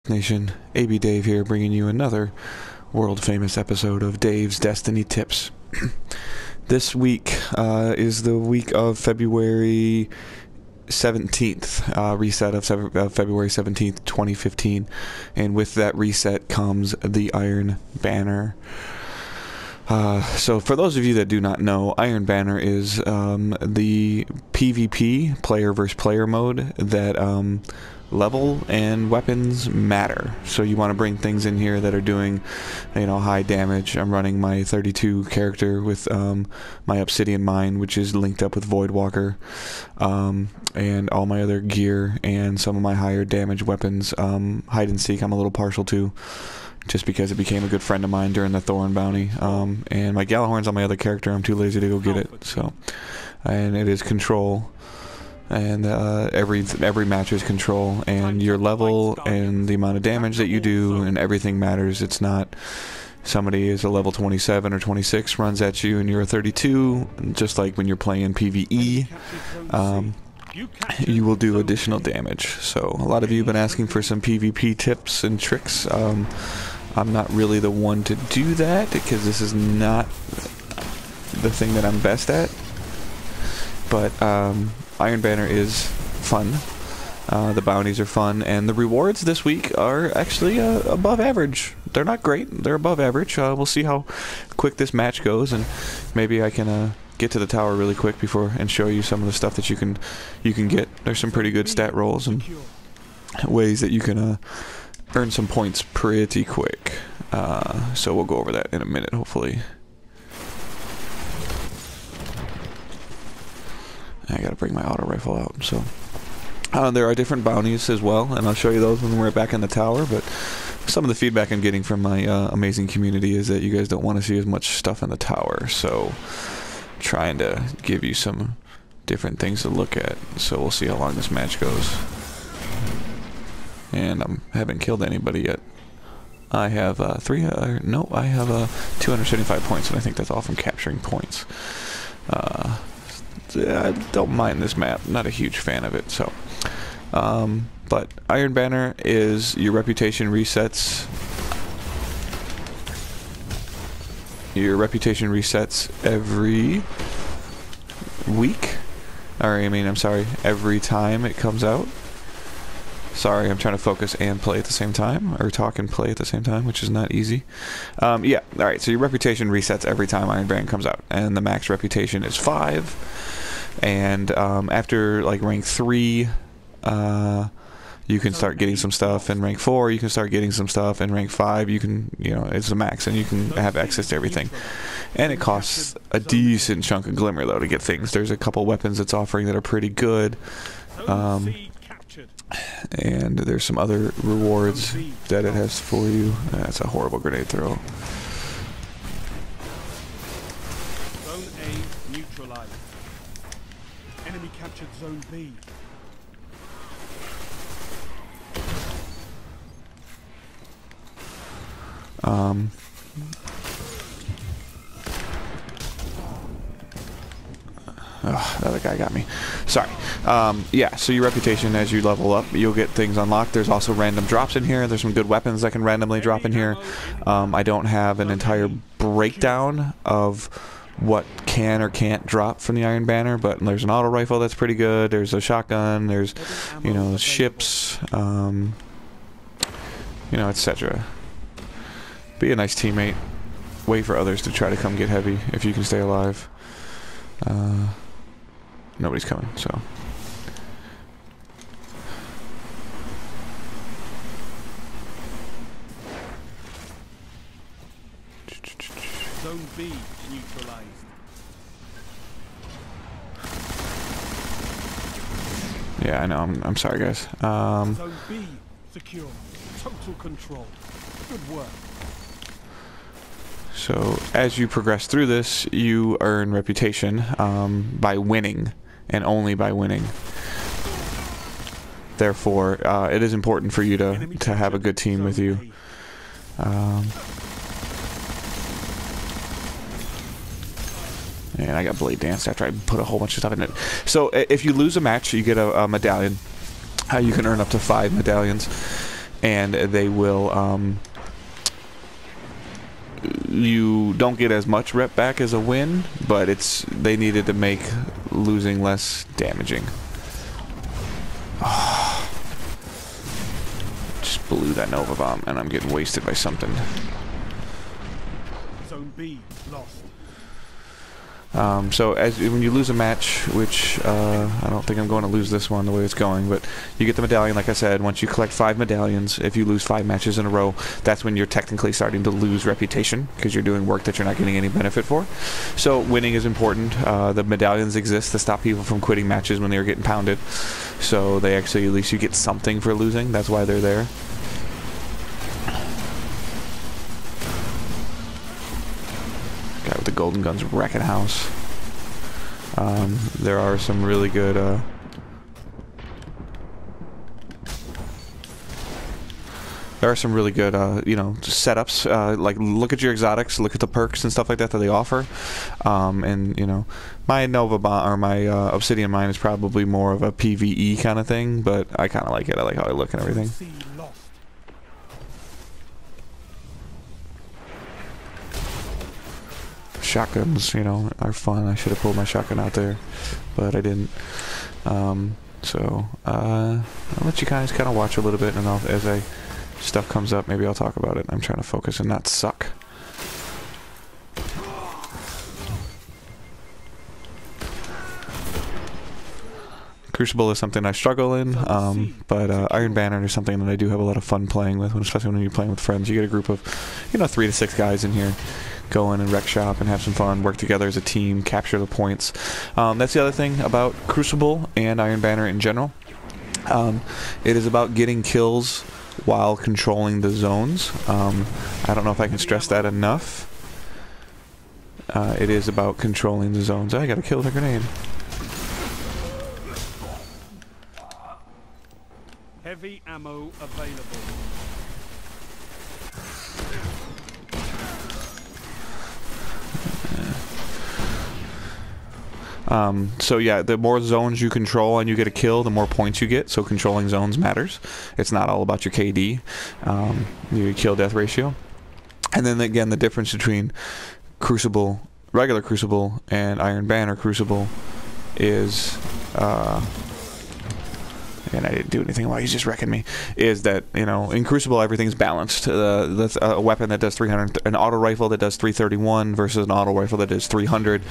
Nation, AB Dave here, bringing you another world-famous episode of Dave's Destiny Tips. This week is the week of February 17th, reset of February 17th, 2015, and with that reset comes the Iron Banner. So for those of you that do not know, Iron Banner is the PvP, player versus player mode, that level and weapons matter. So you want to bring things in here that are doing, high damage. I'm running my 32 character with my Obsidian Mine, which is linked up with Voidwalker, and all my other gear and some of my higher damage weapons. Hide and Seek I'm a little partial to, just because it became a good friend of mine during the Thorn bounty. And my Galahorn's on my other character. I'm too lazy to go get it. So, and it is control. And every match is control, and your level and the amount of damage that you do and everything matters. It's not somebody is a level 27 or 26 runs at you and you're a 32, just like when you're playing PvE, you will do additional damage. So a lot of you have been asking for some PvP tips and tricks. I'm not really the one to do that because this is not the thing that I'm best at, but Iron Banner is fun. The bounties are fun, and the rewards this week are actually above average. They're not great, they're above average. We'll see how quick this match goes, and maybe I can get to the tower really quick before and show you some of the stuff that you can get. There's some pretty good stat rolls and ways that you can earn some points pretty quick. So we'll go over that in a minute, hopefully. I gotta bring my auto rifle out. So there are different bounties as well, and I'll show you those when we're back in the tower. But some of the feedback I'm getting from my amazing community is that you guys don't want to see as much stuff in the tower, so trying to give you some different things to look at. So we'll see how long this match goes. And I haven't killed anybody yet. I have I have 275 points, and I think that's all from capturing points. I don't mind this map, not a huge fan of it. So but Iron Banner is your reputation resets. Your reputation resets every week, or I'm sorry, every time it comes out. Sorry, I'm trying to focus and play at the same time, or talk and play at the same time, which is not easy. Yeah, alright, so your reputation resets every time Iron Banner comes out, and the max reputation is 5. And after like rank 3, you can start getting some stuff. In rank 4, you can start getting some stuff. In rank 5, you can, it's the max, and you can have access to everything. And it costs a decent chunk of Glimmer, though, to get things. There's a couple weapons it's offering that are pretty good. And there's some other rewards that it has for you. That's a horrible grenade throw. Zone A neutralized. Enemy captured Zone B. The other guy got me. Sorry. Yeah, so your reputation, as you level up, you'll get things unlocked. There's also random drops in here. There's some good weapons that can randomly drop in here. I don't have an entire breakdown of what can or can't drop from the Iron Banner, but there's an auto rifle that's pretty good. There's a shotgun. There's, ships, etc. Be a nice teammate. Wait for others to try to come get heavy if you can stay alive. Nobody's coming, so. Zone B neutralized. Yeah, I know. I'm sorry, guys. Zone B secure. Total control. Good work. So as you progress through this, you earn reputation by winning, and only by winning. Therefore, it is important for you to have a good team with you. And I got Blade Dance after I put a whole bunch of stuff in it. So if you lose a match, you get a medallion. You can earn up to 5 medallions. and they will, you don't get as much rep back as a win, but they needed to make losing less damaging. Just blew that Nova Bomb, and I'm getting wasted by something. Zone B lost. So when you lose a match, which I don't think I'm going to lose this one the way it's going, but you get the medallion, like I said. Once you collect 5 medallions, if you lose 5 matches in a row, that's when you're technically starting to lose reputation, because you're doing work that you're not getting any benefit for. So winning is important. The medallions exist to stop people from quitting matches when they were getting pounded. So they actually, at least you get something for losing. That's why they're there. Guy with the golden guns wrecking house. There are some really good you know, setups. Like, look at your exotics, look at the perks and stuff like that they offer. And you know, my Nova Bomb or my Obsidian Mine is probably more of a PvE kind of thing, but I kind of like it. I like how I look and everything. C lost. Shotguns, you know, are fun. I should have pulled my shotgun out there, but I didn't. So I'll let you guys kind of watch a little bit, and as stuff comes up, maybe I'll talk about it. I'm trying to focus and not suck. Crucible is something I struggle in, but Iron Banner is something that I do have a lot of fun playing with, especially when you're playing with friends. You get a group of, you know, 3 to 6 guys in here. Go in and wreck shop and have some fun, work together as a team, capture the points. That's the other thing about Crucible and Iron Banner in general. It is about getting kills while controlling the zones. I don't know if I can stress that enough. It is about controlling the zones. I gotta kill the grenade. Heavy ammo available. So yeah, the more zones you control and you get a kill, the more points you get. So controlling zones matters. It's not all about your KD, your kill death ratio. And then again, the difference between Crucible, regular Crucible, and Iron Banner Crucible is, and I didn't do anything while he's just wrecking me, is that, you know, in Crucible everything's balanced. That's a weapon that does 300, an auto rifle that does 331 versus an auto rifle that does 300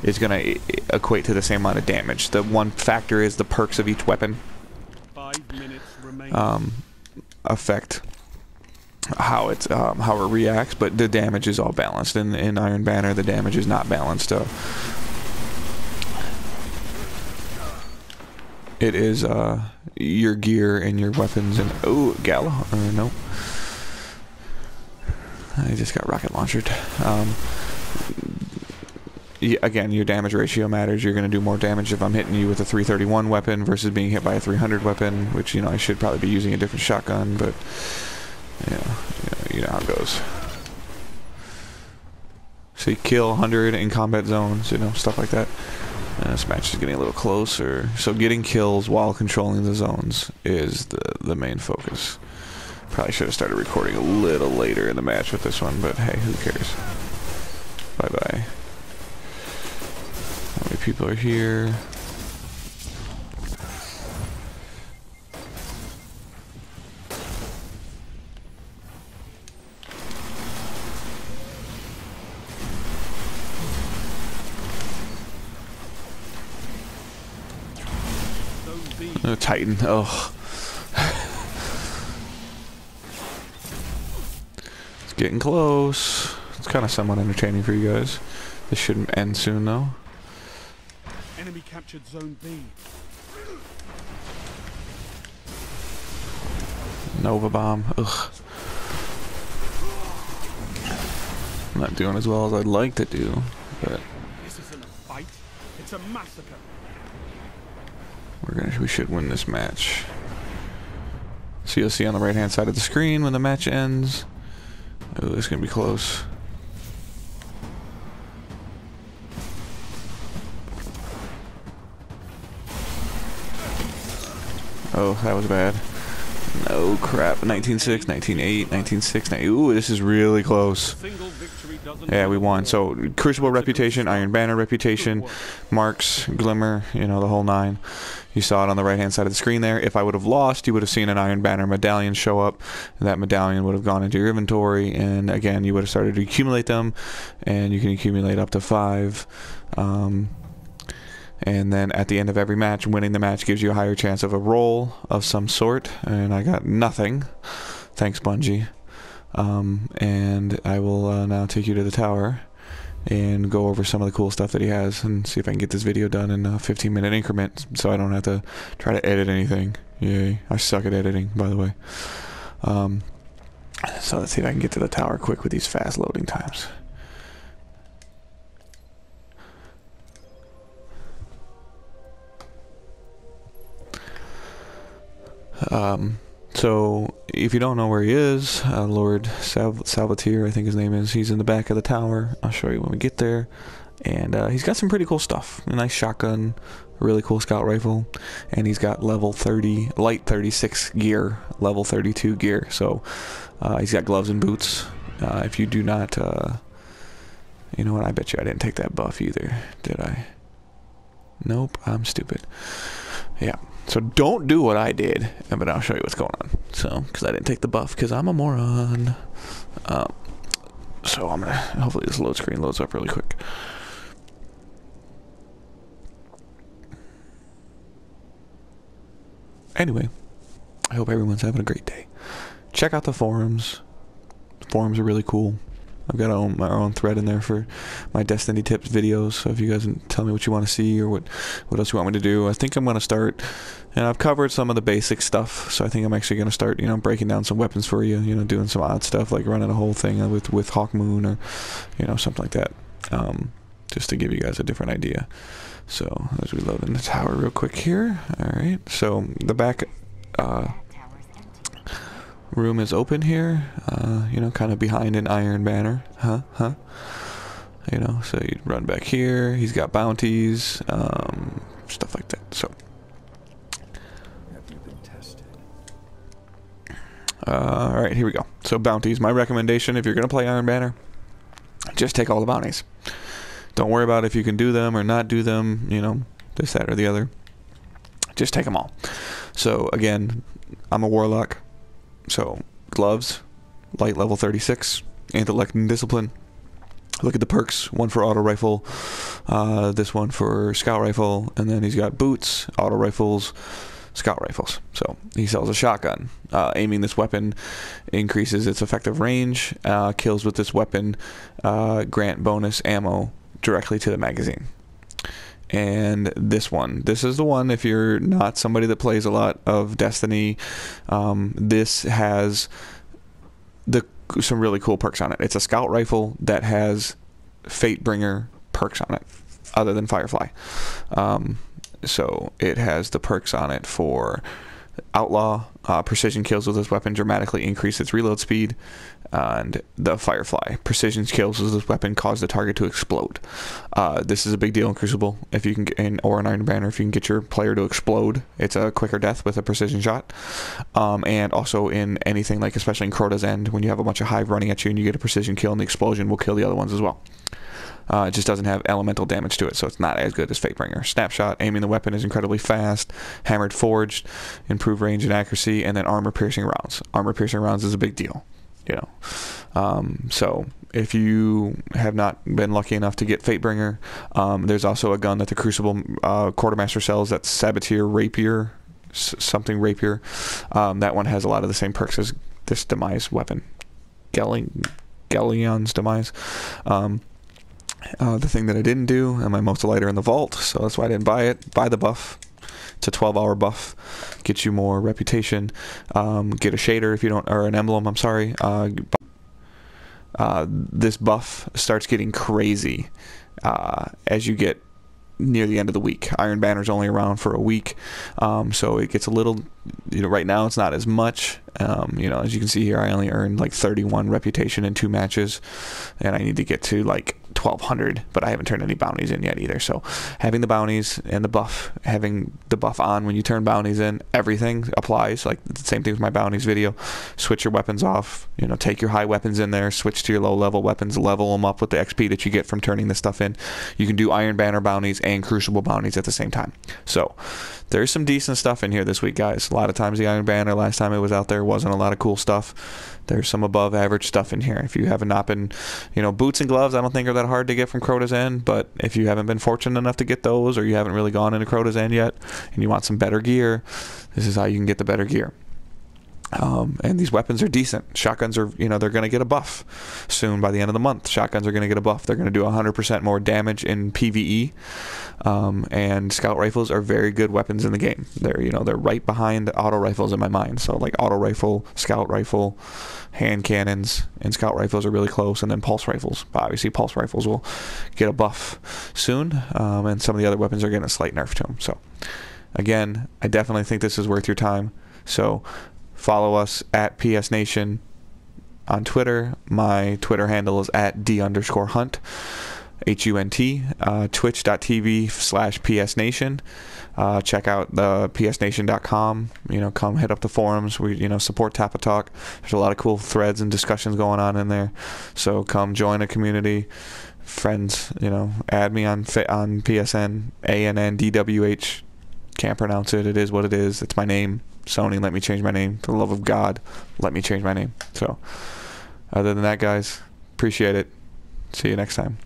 is going to equate to the same amount of damage. The one factor is the perks of each weapon 5 minutes remaining. affect how it reacts, but the damage is all balanced. In Iron Banner, the damage is not balanced. It is your gear and your weapons and Gala no. I just got rocket launched. Again, your damage ratio matters. You're going to do more damage if I'm hitting you with a 331 weapon versus being hit by a 300 weapon, which, you know, I should probably be using a different shotgun, but you know how it goes. So you kill 100 in combat zones, you know, stuff like that. This match is getting a little closer. So getting kills while controlling the zones is the main focus. Probably should have started recording a little later in the match with this one, but hey, who cares? Bye-bye. How many people are here? Oh, Titan. Oh. It's getting close. It's kind of somewhat entertaining for you guys. This shouldn't end soon, though. Enemy captured Zone B. Nova Bomb. Ugh. I'm not doing as well as I'd like to do, but This isn't a fight. It's a massacre. we should win this match. So you'll see on the right hand side of the screen when the match ends. Oh, it's gonna be close. Oh, that was bad. Oh crap, 19.6, 19.8, 19.6, ooh, this is really close. Yeah, we won. So, Crucible reputation, Iron Banner reputation, marks, glimmer, you know, the whole nine. You saw it on the right-hand side of the screen there. If I would have lost, you would have seen an Iron Banner medallion show up. That medallion would have gone into your inventory, and again, you would have started to accumulate them, and you can accumulate up to 5. And then at the end of every match, winning the match gives you a higher chance of a roll of some sort. And I got nothing. Thanks, Bungie. And I will now take you to the tower and go over some of the cool stuff that he has and see if I can get this video done in a 15-minute increment so I don't have to try to edit anything. Yay. I suck at editing, by the way. So let's see if I can get to the tower quick with these fast loading times. So if you don't know where he is, Lord Salvatierre, I think his name is, he's in the back of the tower. I'll show you when we get there. And he's got some pretty cool stuff. A nice shotgun, a really cool scout rifle, and he's got level 30, light 36 gear, level 32 gear. So he's got gloves and boots. If you do not, you know what, I bet you I didn't take that buff either, did I? Nope, I'm stupid. Yeah. So don't do what I did, but I'll show you what's going on. So, because I didn't take the buff, because I'm a moron. So I'm gonna, hopefully this load screen loads up really quick. Anyway, I hope everyone's having a great day. Check out the forums. The forums are really cool. I've got my own thread in there for my Destiny tips videos, so if you guys tell me what you want to see or what else you want me to do. I think I'm going to start, and I've covered some of the basic stuff, so I think I'm actually going to start, you know, breaking down some weapons for you, you know, doing some odd stuff like running a whole thing with Hawkmoon or, you know, something like that, just to give you guys a different idea. So, as we load in the tower real quick here, alright, so the back, room is open here, you know, kind of behind an Iron Banner, you know, so you run back here, he's got bounties, stuff like that, so. Have you been tested? Alright, here we go. So bounties, my recommendation, if you're going to play Iron Banner, just take all the bounties. Don't worry about if you can do them or not do them, you know, this, that, or the other. Just take them all. So, again, I'm a Warlock. So, gloves, light level 36, intellect and discipline. Look at the perks, one for auto rifle, this one for scout rifle, and then he's got boots, auto rifles, scout rifles. So, he sells a shotgun. Aiming this weapon increases its effective range, kills with this weapon grant bonus ammo directly to the magazine. And this is the one if you're not somebody that plays a lot of Destiny. This has some really cool perks on it. It's a scout rifle that has Fatebringer perks on it other than Firefly. So it has the perks on it for Outlaw, precision kills with this weapon dramatically increase its reload speed, and the Firefly, precision kills with this weapon cause the target to explode. This is a big deal in Crucible, if you can, or an Iron Banner, if you can get your player to explode. It's a quicker death with a precision shot. And also in anything like, especially in Crota's End, when you have a bunch of Hive running at you and you get a precision kill, and the explosion will kill the other ones as well. It just doesn't have elemental damage to it, so it's not as good as Fatebringer. Snapshot, aiming the weapon is incredibly fast. Hammered Forged, improved range and accuracy, and then armor-piercing rounds. Armor-piercing rounds is a big deal, you know. So if you have not been lucky enough to get Fatebringer, there's also a gun that the Crucible Quartermaster sells, that's Sabatier Rapier, something Rapier. That one has a lot of the same perks as this Demise weapon. Galleon's Demise. The thing that I didn't do, and my most lighter in the vault, so that's why I didn't buy it. Buy the buff. It's a 12-hour buff. Get you more reputation. Get a shader if you don't, or an emblem, I'm sorry. This buff starts getting crazy as you get near the end of the week. Iron Banner's only around for a week, so it gets a little right now it's not as much. As you can see here, I only earned like 31 reputation in 2 matches, and I need to get to like 1200, but I haven't turned any bounties in yet either. So having the bounties and the buff, having the buff on when you turn bounties in, everything applies. Like the same thing with my bounties video. Switch your weapons off, take your high weapons in there, switch to your low level weapons, level them up with the XP that you get from turning this stuff in. You can do Iron Banner bounties and Crucible bounties at the same time. So there's some decent stuff in here this week, guys. A lot of times the Iron Banner, last time it was out there, wasn't a lot of cool stuff. There's some above average stuff in here. If you have not been, boots and gloves I don't think are that hard to get from Crota's End, but if you haven't been fortunate enough to get those, or you haven't really gone into Crota's End yet, and you want some better gear, this is how you can get the better gear. And these weapons are decent. Shotguns are, they're going to get a buff soon by the end of the month. Shotguns are going to get a buff. They're going to do 100% more damage in PvE. And scout rifles are very good weapons in the game. They're right behind auto rifles in my mind. So like auto rifle, scout rifle, hand cannons, and scout rifles are really close. And then pulse rifles. But obviously pulse rifles will get a buff soon. And some of the other weapons are getting a slight nerf to them. So again, I definitely think this is worth your time. So follow us at PS Nation on Twitter. My Twitter handle is at @D_Hunt, HUNT. Twitch.tv/PS Nation. Check out the psnation.com. Come hit up the forums. We support Tappa Talk. There's a lot of cool threads and discussions going on in there. So come join a community. Friends, add me on PSN, ANNDWH. Can't pronounce it. It is what it is. It's my name. Sony, let me change my name. For the love of God, let me change my name. So, other than that, guys, appreciate it. See you next time.